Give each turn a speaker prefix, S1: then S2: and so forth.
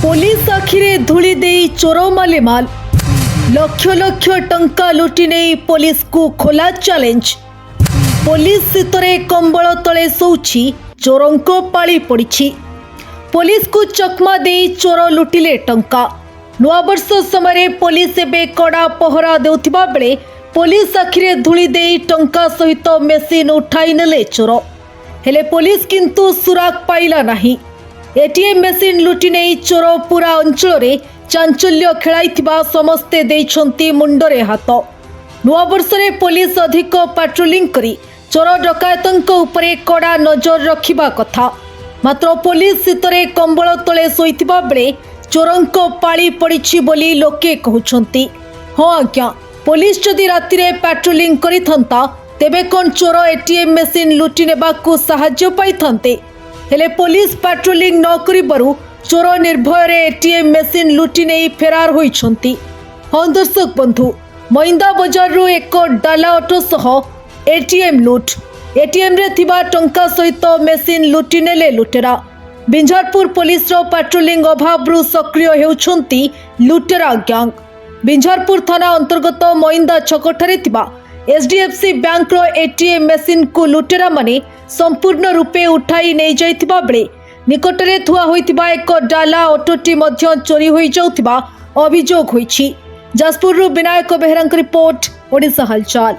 S1: Police आखिरे धूली दे चोर मालेमाल लक्ष लक्ष टंका लुटि नहीं पुलिस को खोला चैलेंज। पुलिस शीतरे कंबल तले शोची चोरों को पाली पड़ी। पुलिस को चकमा दे चोर लुटिले टंका। नुआवर्ष समय पुलिस एवं कड़ा पहरा देउथिबा बेले पुलिस आखिरे धूली दे टंका सहित मेसिन उठाई नेले चोर। हेले पुलिस किंतु सुराग पाइला नहीं। एटीएम मेसिन लुटि नहीं चोर पूरा अंचल रे चांचल्य खेलाइथिबा समस्ते देइछंती मुंडरे हाथ। नुआवर्ष पुलिस अधिक पेट्रोलिंग करी चोर डकायतंक उपरे कड़ा नजर रखिबा कथा। मात्र पुलिस शीतरे कंबल तले शोइथिबा बेले चोरंक पाली पड़ी बोली लोके कहउछंती। हाँ आज्ञा, पुलिस जदि राति रे पेट्रोलिंग करिथंता तेबे कोन चोर एटीएम मेसिन लुटि नेबाकू साहाय्य पाइथंते। हेले पुलिस पेट्रोलिंग न करिबारु चोर निर्भय रे एटीएम मेसिन लुटि नहीं फेरार होइछंती। हाँ दर्शक बंधु, मइंदा बजार रु एक डाला ऑटो सह एटीएम लुट। एटीएम रे थिबा टंका सहित मेसिन लुटि नेले लुटेरा। बिंझारपुर पुलिस रो पेट्रोलिंग अभाव रु सक्रिय हेउछंती लुटेरा गैंग। बिंझारपुर थाना अंतर्गत मइंदा छकठारे थिबा एचडीएफसी बैंक रो एटीएम मेसिन को लुटेरा माने संपूर्ण रूपे उठाई नहीं जाइथिबा बेले निकटरे थुआ होइथिबा एक डाला ऑटोटी मध्य चोरी होई जाउथिबा अभियोग होइछि। जाजपुर रु विनायक बेहरांक रिपोर्ट, ओडिशा हालचाल।